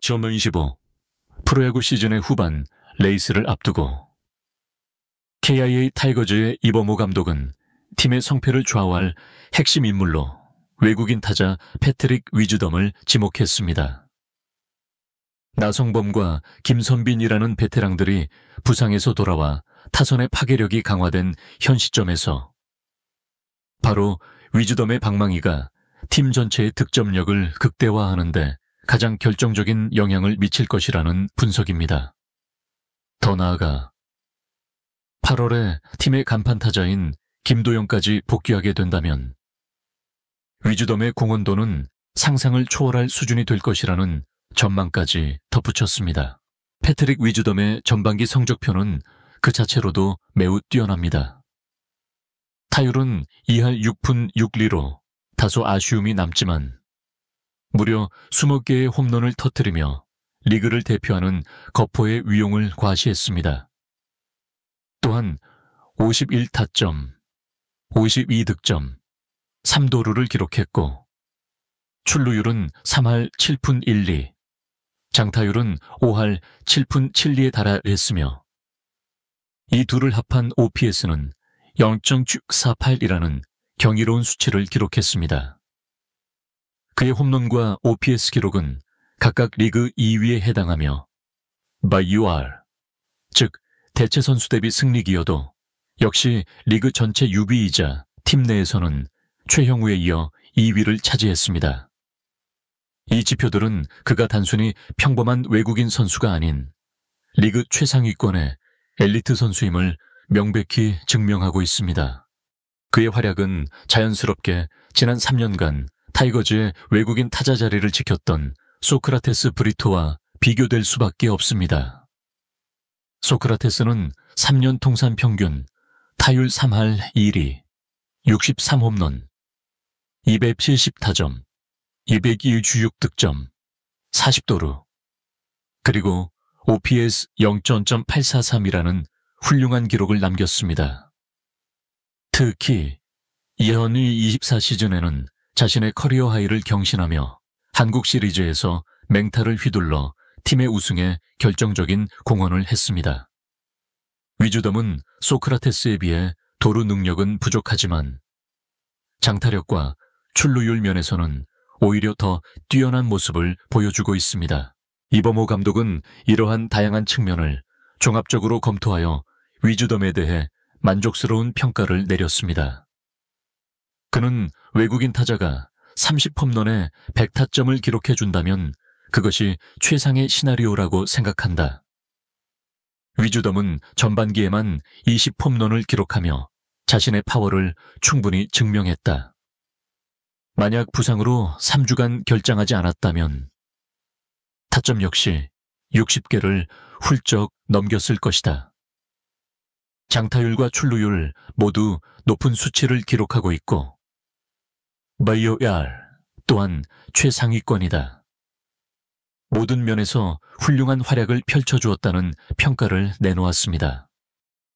전문 25 프로야구 시즌의 후반 레이스를 앞두고 KIA 타이거즈의 이범호 감독은 팀의 성패를 좌우할 핵심 인물로 외국인 타자 패트릭 위즈덤을 지목했습니다. 나성범과 김선빈이라는 베테랑들이 부상에서 돌아와 타선의 파괴력이 강화된 현 시점에서 바로 위즈덤의 방망이가 팀 전체의 득점력을 극대화하는 데 가장 결정적인 영향을 미칠 것이라는 분석입니다. 더 나아가 8월에 팀의 간판 타자인 김도영까지 복귀하게 된다면 위즈덤의 공헌도는 상상을 초월할 수준이 될 것이라는 전망까지 덧붙였습니다. 패트릭 위즈덤의 전반기 성적표는 그 자체로도 매우 뛰어납니다. 타율은 2할 6푼 6리로 다소 아쉬움이 남지만 무려 20개의 홈런을 터뜨리며 리그를 대표하는 거포의 위용을 과시했습니다. 또한 51타점, 52득점, 3도루를 기록했고 출루율은 3할 7푼 1리, 장타율은 5할 7푼 7리에 달하였으며 이 둘을 합한 OPS는 0.648이라는 경이로운 수치를 기록했습니다. 그의 홈런과 OPS 기록은 각각 리그 2위에 해당하며 by UR, 즉 대체 선수 대비 승리기여도 역시 리그 전체 6위이자 팀 내에서는 최형우에 이어 2위를 차지했습니다. 이 지표들은 그가 단순히 평범한 외국인 선수가 아닌 리그 최상위권의 엘리트 선수임을 명백히 증명하고 있습니다. 그의 활약은 자연스럽게 지난 3년간 타이거즈의 외국인 타자 자리를 지켰던 소크라테스 브리토와 비교될 수밖에 없습니다. 소크라테스는 3년 통산 평균 타율 3할 2리, 63홈런, 270타점, 226득점, 40도루, 그리고 OPS 0.843이라는 훌륭한 기록을 남겼습니다. 특히 이현희 24 시즌에는 자신의 커리어 하이를 경신하며 한국 시리즈에서 맹타를 휘둘러 팀의 우승에 결정적인 공헌을 했습니다. 위즈덤은 소크라테스에 비해 도루 능력은 부족하지만 장타력과 출루율 면에서는 오히려 더 뛰어난 모습을 보여주고 있습니다. 이범호 감독은 이러한 다양한 측면을 종합적으로 검토하여 위즈덤에 대해 만족스러운 평가를 내렸습니다. 그는 외국인 타자가 30홈런에 100타점을 기록해준다면 그것이 최상의 시나리오라고 생각한다. 위즈덤은 전반기에만 20홈런을 기록하며 자신의 파워를 충분히 증명했다. 만약 부상으로 3주간 결장하지 않았다면 타점 역시 60개를 훌쩍 넘겼을 것이다. 장타율과 출루율 모두 높은 수치를 기록하고 있고 BYOR 또한 최상위권이다. 모든 면에서 훌륭한 활약을 펼쳐주었다는 평가를 내놓았습니다.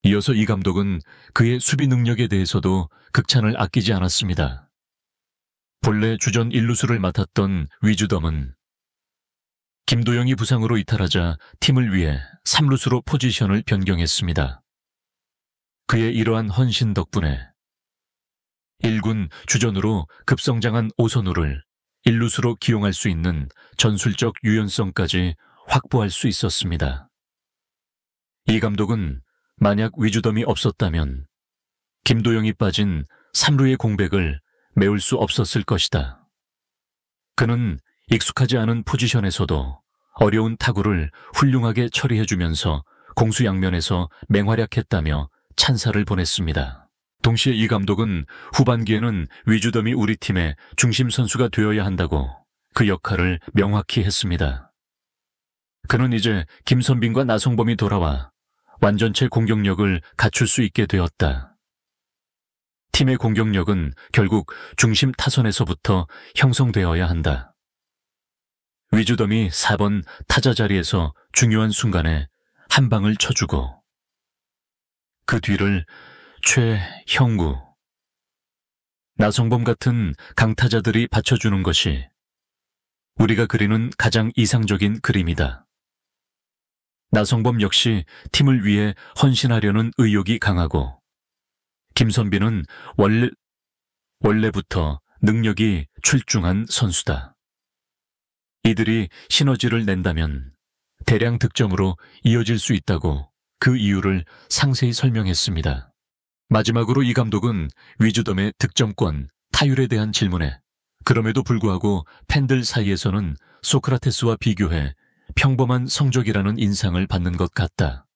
이어서 이 감독은 그의 수비 능력에 대해서도 극찬을 아끼지 않았습니다. 본래 주전 1루수를 맡았던 위즈덤은 김도영이 부상으로 이탈하자 팀을 위해 3루수로 포지션을 변경했습니다. 그의 이러한 헌신 덕분에 1군 주전으로 급성장한 오선우를 1루수로 기용할 수 있는 전술적 유연성까지 확보할 수 있었습니다. 이 감독은 만약 위즈덤이 없었다면 김도영이 빠진 3루의 공백을 메울 수 없었을 것이다. 그는 익숙하지 않은 포지션에서도 어려운 타구를 훌륭하게 처리해주면서 공수 양면에서 맹활약했다며 찬사를 보냈습니다. 동시에 이 감독은 후반기에는 위즈덤이 우리 팀의 중심 선수가 되어야 한다고 그 역할을 명확히 했습니다. 그는 이제 김선빈과 나성범이 돌아와 완전체 공격력을 갖출 수 있게 되었다. 팀의 공격력은 결국 중심 타선에서부터 형성되어야 한다. 위즈덤이 4번 타자 자리에서 중요한 순간에 한 방을 쳐주고 그 뒤를 최형우, 나성범 같은 강타자들이 받쳐주는 것이 우리가 그리는 가장 이상적인 그림이다. 나성범 역시 팀을 위해 헌신하려는 의욕이 강하고, 김선빈은 원래부터 능력이 출중한 선수다. 이들이 시너지를 낸다면 대량 득점으로 이어질 수 있다고 그 이유를 상세히 설명했습니다. 마지막으로 이 감독은 위즈덤의 득점권, 타율에 대한 질문에 그럼에도 불구하고 팬들 사이에서는 소크라테스와 비교해 평범한 성적이라는 인상을 받는 것 같다.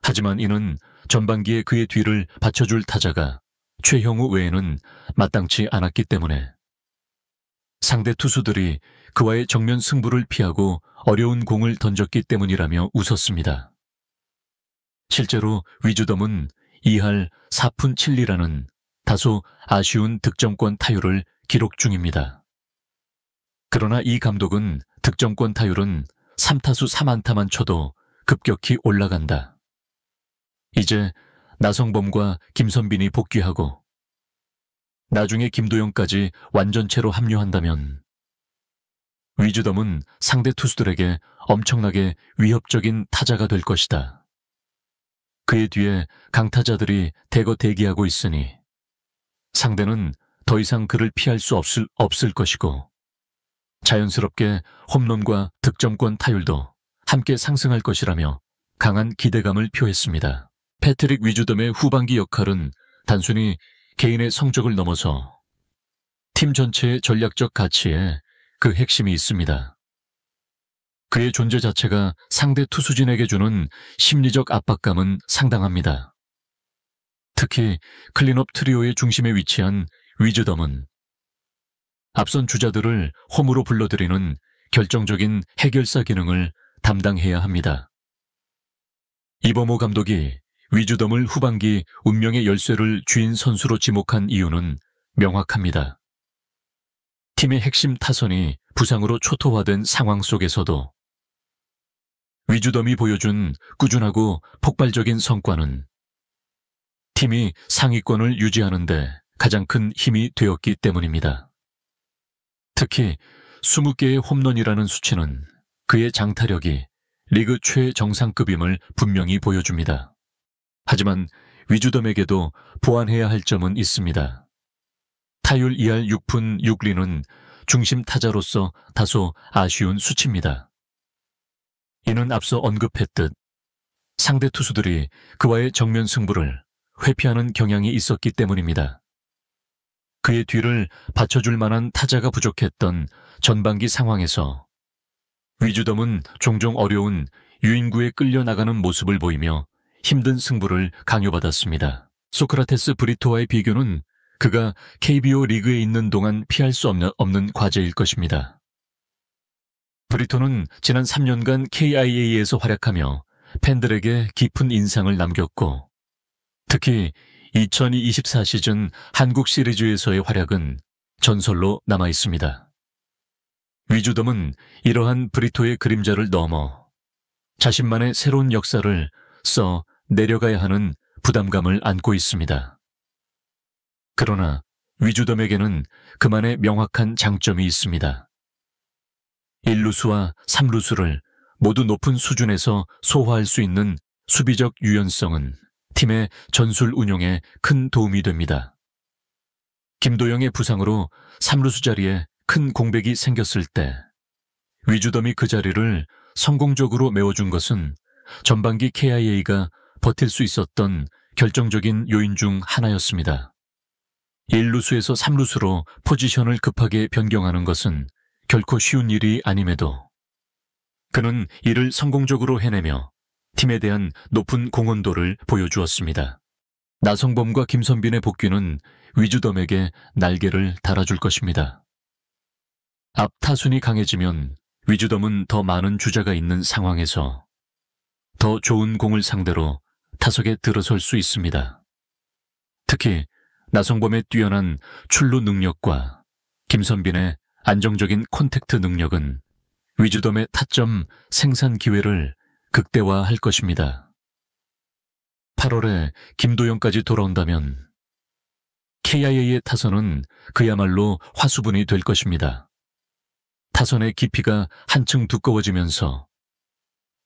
하지만 이는 전반기에 그의 뒤를 받쳐줄 타자가 최형우 외에는 마땅치 않았기 때문에 상대 투수들이 그와의 정면 승부를 피하고 어려운 공을 던졌기 때문이라며 웃었습니다. 실제로 위즈덤은 2할 4푼 7리라는 다소 아쉬운 득점권 타율을 기록 중입니다. 그러나 이 감독은 득점권 타율은 3타수 3안타만 쳐도 급격히 올라간다. 이제 나성범과 김선빈이 복귀하고 나중에 김도영까지 완전체로 합류한다면 위즈덤은 상대 투수들에게 엄청나게 위협적인 타자가 될 것이다. 그의 뒤에 강타자들이 대거 대기하고 있으니 상대는 더 이상 그를 피할 수 없을 것이고 자연스럽게 홈런과 득점권 타율도 함께 상승할 것이라며 강한 기대감을 표했습니다. 패트릭 위즈덤의 후반기 역할은 단순히 개인의 성적을 넘어서 팀 전체의 전략적 가치에 그 핵심이 있습니다. 그의 존재 자체가 상대 투수진에게 주는 심리적 압박감은 상당합니다. 특히 클린업 트리오의 중심에 위치한 위즈덤은 앞선 주자들을 홈으로 불러들이는 결정적인 해결사 기능을 담당해야 합니다. 이범호 감독이 위즈덤을 후반기 운명의 열쇠를 쥐인 선수로 지목한 이유는 명확합니다. 팀의 핵심 타선이 부상으로 초토화된 상황 속에서도 위즈덤이 보여준 꾸준하고 폭발적인 성과는 팀이 상위권을 유지하는 데 가장 큰 힘이 되었기 때문입니다. 특히 20개의 홈런이라는 수치는 그의 장타력이 리그 최정상급임을 분명히 보여줍니다. 하지만 위즈덤에게도 보완해야 할 점은 있습니다. 타율 2할 6푼 6리는 중심 타자로서 다소 아쉬운 수치입니다. 이는 앞서 언급했듯 상대 투수들이 그와의 정면 승부를 회피하는 경향이 있었기 때문입니다. 그의 뒤를 받쳐줄 만한 타자가 부족했던 전반기 상황에서 위즈덤은 종종 어려운 유인구에 끌려나가는 모습을 보이며 힘든 승부를 강요받았습니다. 소크라테스 브리토와의 비교는 그가 KBO 리그에 있는 동안 피할 수 없는 과제일 것입니다. 브리토는 지난 3년간 KIA에서 활약하며 팬들에게 깊은 인상을 남겼고 특히 2024 시즌 한국 시리즈에서의 활약은 전설로 남아있습니다. 위즈덤은 이러한 브리토의 그림자를 넘어 자신만의 새로운 역사를 써 내려가야 하는 부담감을 안고 있습니다. 그러나 위즈덤에게는 그만의 명확한 장점이 있습니다. 1루수와 3루수를 모두 높은 수준에서 소화할 수 있는 수비적 유연성은 팀의 전술 운용에 큰 도움이 됩니다. 김도영의 부상으로 3루수 자리에 큰 공백이 생겼을 때 위즈덤이 그 자리를 성공적으로 메워준 것은 전반기 KIA가 버틸 수 있었던 결정적인 요인 중 하나였습니다. 1루수에서 3루수로 포지션을 급하게 변경하는 것은 결코 쉬운 일이 아님에도 그는 이를 성공적으로 해내며 팀에 대한 높은 공헌도를 보여주었습니다. 나성범과 김선빈의 복귀는 위즈덤에게 날개를 달아줄 것입니다. 앞 타순이 강해지면 위즈덤은 더 많은 주자가 있는 상황에서 더 좋은 공을 상대로 타석에 들어설 수 있습니다. 특히 나성범의 뛰어난 출루 능력과 김선빈의 안정적인 콘택트 능력은 위즈덤의 타점 생산 기회를 극대화할 것입니다. 8월에 김도영까지 돌아온다면 KIA의 타선은 그야말로 화수분이 될 것입니다. 타선의 깊이가 한층 두꺼워지면서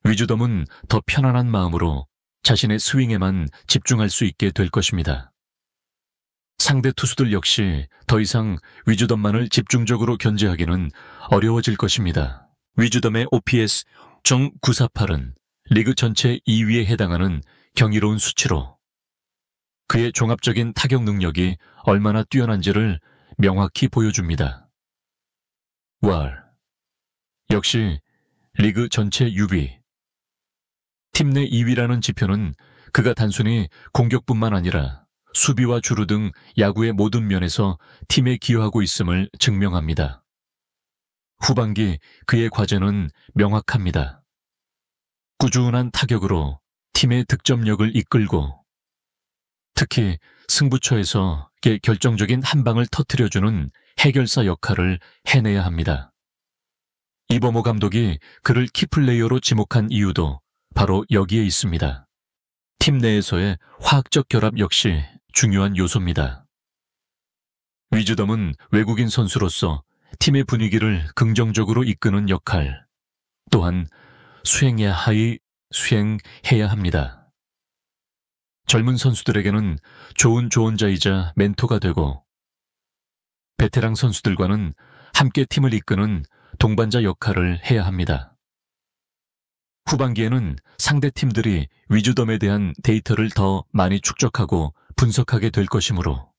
위즈덤은 더 편안한 마음으로 자신의 스윙에만 집중할 수 있게 될 것입니다. 상대 투수들 역시 더 이상 위즈덤만을 집중적으로 견제하기는 어려워질 것입니다. 위즈덤의 OPS .948은 리그 전체 2위에 해당하는 경이로운 수치로 그의 종합적인 타격 능력이 얼마나 뛰어난지를 명확히 보여줍니다. 왈 역시 리그 전체 6위. 팀 내 2위라는 지표는 그가 단순히 공격뿐만 아니라 수비와 주루 등 야구의 모든 면에서 팀에 기여하고 있음을 증명합니다. 후반기 그의 과제는 명확합니다. 꾸준한 타격으로 팀의 득점력을 이끌고 특히 승부처에서 결정적인 한 방을 터뜨려주는 해결사 역할을 해내야 합니다. 이범호 감독이 그를 키플레이어로 지목한 이유도 바로 여기에 있습니다. 팀 내에서의 화학적 결합 역시 중요한 요소입니다. 위즈덤은 외국인 선수로서 팀의 분위기를 긍정적으로 이끄는 역할 또한 수행해야 합니다. 젊은 선수들에게는 좋은 조언자이자 멘토가 되고 베테랑 선수들과는 함께 팀을 이끄는 동반자 역할을 해야 합니다. 후반기에는 상대 팀들이 위즈덤에 대한 데이터를 더 많이 축적하고 분석하게 될 것이므로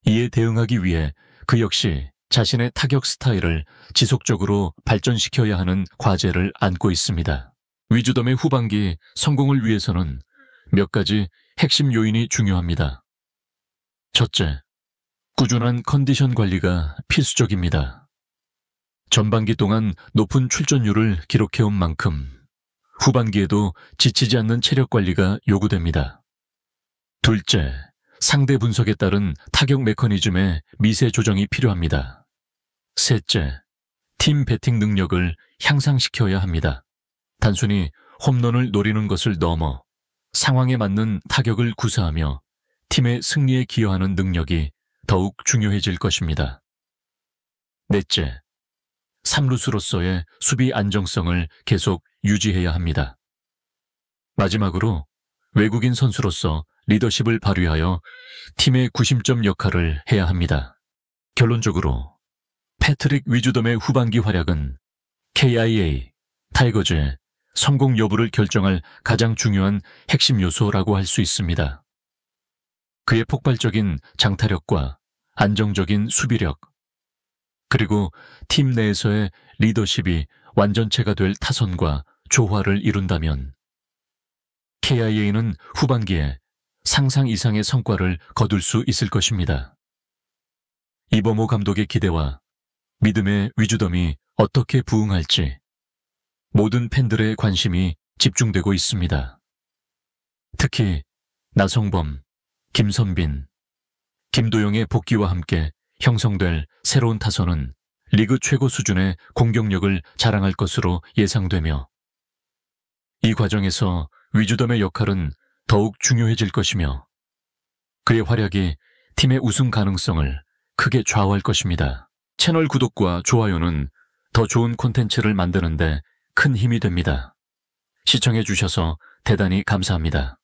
이에 대응하기 위해 그 역시 자신의 타격 스타일을 지속적으로 발전시켜야 하는 과제를 안고 있습니다. 위즈덤의 후반기 성공을 위해서는 몇 가지 핵심 요인이 중요합니다. 첫째, 꾸준한 컨디션 관리가 필수적입니다. 전반기 동안 높은 출전율을 기록해온 만큼 후반기에도 지치지 않는 체력 관리가 요구됩니다. 둘째, 상대 분석에 따른 타격 메커니즘의 미세 조정이 필요합니다. 셋째, 팀 배팅 능력을 향상시켜야 합니다. 단순히 홈런을 노리는 것을 넘어 상황에 맞는 타격을 구사하며 팀의 승리에 기여하는 능력이 더욱 중요해질 것입니다. 넷째, 3루수로서의 수비 안정성을 계속 유지해야 합니다. 마지막으로 외국인 선수로서 리더십을 발휘하여 팀의 구심점 역할을 해야 합니다. 결론적으로 패트릭 위즈덤의 후반기 활약은 KIA, 타이거즈의 성공 여부를 결정할 가장 중요한 핵심 요소라고 할 수 있습니다. 그의 폭발적인 장타력과 안정적인 수비력, 그리고 팀 내에서의 리더십이 완전체가 될 타선과 조화를 이룬다면 KIA는 후반기에 상상 이상의 성과를 거둘 수 있을 것입니다. 이범호 감독의 기대와 믿음의 위즈덤이 어떻게 부응할지 모든 팬들의 관심이 집중되고 있습니다. 특히 나성범, 김선빈, 김도영의 복귀와 함께 형성될 새로운 타선은 리그 최고 수준의 공격력을 자랑할 것으로 예상되며 이 과정에서 위즈덤의 역할은 더욱 중요해질 것이며 그의 활약이 팀의 우승 가능성을 크게 좌우할 것입니다. 채널 구독과 좋아요는 더 좋은 콘텐츠를 만드는 데 큰 힘이 됩니다. 시청해 주셔서 대단히 감사합니다.